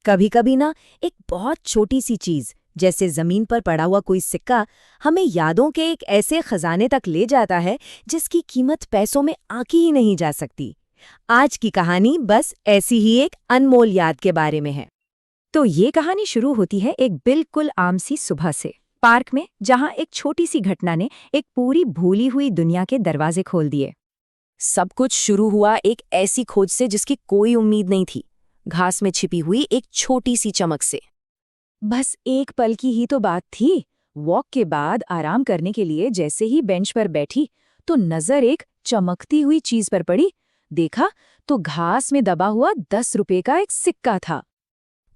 कभी कभी ना एक बहुत छोटी सी चीज जैसे जमीन पर पड़ा हुआ कोई सिक्का हमें यादों के एक ऐसे खजाने तक ले जाता है जिसकी कीमत पैसों में आंकी ही नहीं जा सकती। आज की कहानी बस ऐसी ही एक अनमोल याद के बारे में है। तो ये कहानी शुरू होती है एक बिल्कुल आम सी सुबह से, पार्क में, जहां एक छोटी सी घटना ने एक पूरी भूली हुई दुनिया के दरवाजे खोल दिए। सब कुछ शुरू हुआ एक ऐसी खोज से जिसकी कोई उम्मीद नहीं थी, घास में छिपी हुई एक छोटी सी चमक से। बस एक पल की ही तो बात थी। वॉक के बाद आराम करने के लिए जैसे ही बेंच पर बैठी तो नजर एक चमकती हुई चीज पर पड़ी। देखा तो घास में दबा हुआ 10 रुपए का एक सिक्का था।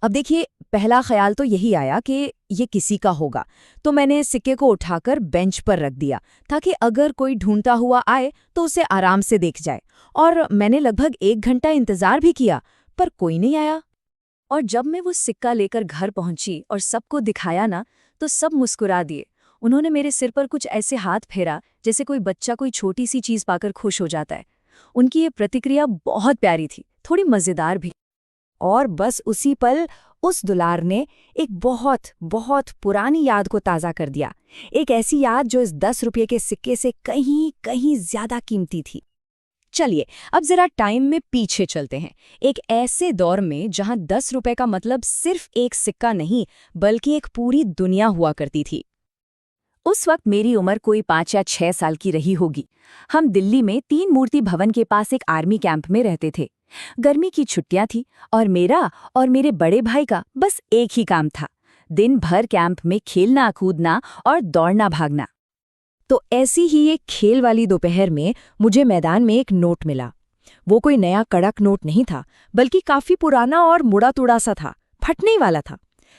अब देखिए, पहला ख्याल तो यही आया कि ये किसी का होगा, तो मैंने सिक्के को उठाकर बेंच पर रख दिया ताकि अगर कोई ढूंढता हुआ आए तो उसे आराम से देख जाए। और मैंने लगभग 1 घंटा इंतजार भी किया, पर कोई नहीं आया। और जब मैं वो सिक्का लेकर घर पहुंची और सबको दिखाया ना, तो सब मुस्कुरा दिए। उन्होंने मेरे सिर पर कुछ ऐसे हाथ फेरा जैसे कोई बच्चा कोई छोटी सी चीज पाकर खुश हो जाता है। उनकी ये प्रतिक्रिया बहुत प्यारी थी, थोड़ी मजेदार भी। और बस उसी पल उस दुलार ने एक बहुत बहुत पुरानी याद को ताज़ा कर दिया। एक ऐसी याद जो इस 10 रुपये के सिक्के से कहीं कहीं ज्यादा कीमती थी। चलिए अब जरा टाइम में पीछे चलते हैं, एक ऐसे दौर में जहां 10 रुपये का मतलब सिर्फ एक सिक्का नहीं बल्कि एक पूरी दुनिया हुआ करती थी। उस वक्त मेरी उम्र कोई 5 या 6 साल की रही होगी। हम दिल्ली में 3 मूर्ति भवन के पास एक आर्मी कैंप में रहते थे। गर्मी की छुट्टियां थी और मेरा और मेरे बड़े भाई का बस एक ही काम था, दिन भर कैंप में खेलना कूदना और दौड़ना भागना। तो ऐसी ही एक खेल वाली दोपहर में मुझे मैदान में एक नोट मिला। वो कोई नया कड़क नोट नहीं था, बल्कि काफी पुराना और मुड़ा तुड़ा सा था, फटने ही वाला था।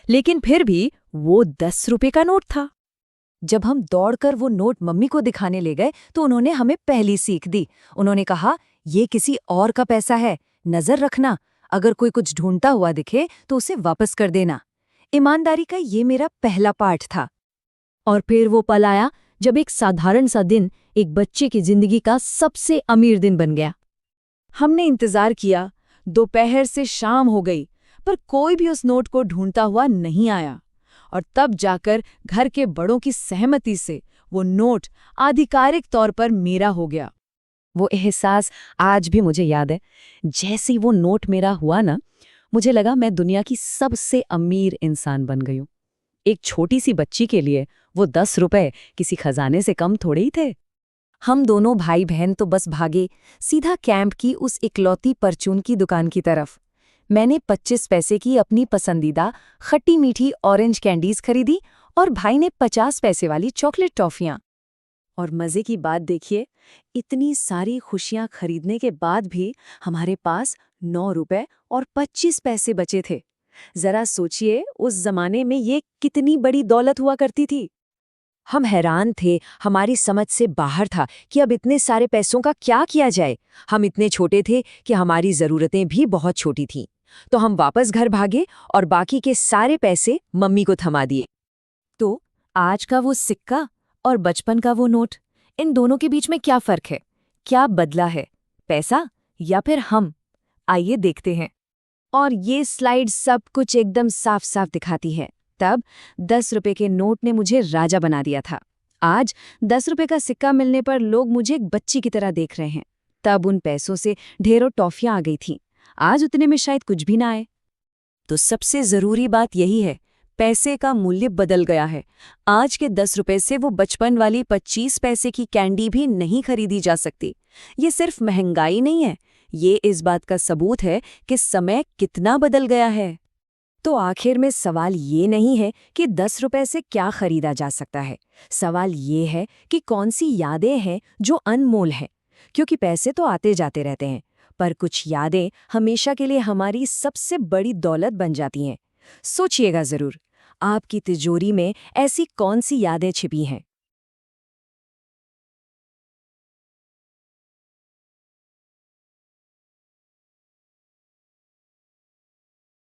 लेकिन फिर भी वो 10 रुपये का नोट था। जब हम दौड़कर वो नोट मम्मी को दिखाने ले गए तो उन्होंने हमें पहली सीख दी। उन्होंने कहा, ये किसी और का पैसा है, नजर रखना, अगर कोई कुछ ढूंढता हुआ दिखे तो उसे वापस कर देना। ईमानदारी का ये मेरा पहला पाठ था। और फिर वो पल आया जब एक साधारण सा दिन एक बच्चे की जिंदगी का सबसे अमीर दिन बन गया। हमने इंतजार किया, दोपहर से शाम हो गई, पर कोई भी उस नोट को ढूंढता हुआ नहीं आया। और तब जाकर घर के बड़ों की सहमति से वो नोट आधिकारिक तौर पर मेरा हो गया। वो एहसास आज भी मुझे याद है। जैसे ही वो नोट मेरा हुआ ना, मुझे लगा मैं दुनिया की सबसे अमीर इंसान बन गई हूं। एक छोटी सी बच्ची के लिए वो 10 रुपए किसी खजाने से कम थोड़े ही थे। हम दोनों भाई बहन तो बस भागे सीधा कैंप की उस इकलौती परचून की दुकान की तरफ। मैंने 25 पैसे की अपनी पसंदीदा खट्टी मीठी ऑरेंज कैंडीज खरीदी और भाई ने 50 पैसे वाली चॉकलेट टॉफियां। और मजे की बात देखिए, इतनी सारी खुशियां खरीदने के बाद भी हमारे पास 9 रुपए और 25 पैसे बचे थे। जरा सोचिए, उस जमाने में ये कितनी बड़ी दौलत हुआ करती थी। हम हैरान थे, हमारी समझ से बाहर था कि अब इतने सारे पैसों का क्या किया जाए। हम इतने छोटे थे कि हमारी जरूरतें भी बहुत छोटी थीं। तो हम वापस घर भागे और बाकी के सारे पैसे मम्मी को थमा दिए। तो आज का वो सिक्का और बचपन का वो नोट, इन दोनों के बीच में क्या फर्क है? क्या बदला है, पैसा या फिर हम? आइए देखते हैं। और ये स्लाइड सब कुछ एकदम साफ साफ दिखाती है। तब 10 रुपए के नोट ने मुझे राजा बना दिया था। आज 10 रुपए का सिक्का मिलने पर लोग मुझे एक बच्ची की तरह देख रहे हैं। तब उन पैसों से ढेरों टॉफियां आ गई थीं। आज उतने में शायद कुछ भी ना आए। तो सबसे जरूरी बात यही है, पैसे का मूल्य बदल गया है। आज के 10 रुपए से वो बचपन वाली 25 पैसे की कैंडी भी नहीं खरीदी जा सकती। ये सिर्फ महंगाई नहीं है, ये इस बात का सबूत है कि समय कितना बदल गया है। तो आखिर में सवाल ये नहीं है कि 10 रुपए से क्या खरीदा जा सकता है। सवाल ये है कि कौन सी यादें हैं जो अनमोल हैं। क्योंकि पैसे तो आते जाते रहते हैं, पर कुछ यादें हमेशा के लिए हमारी सबसे बड़ी दौलत बन जाती हैं। सोचिएगा जरूर, आपकी तिजोरी में ऐसी कौन सी यादें छिपी हैं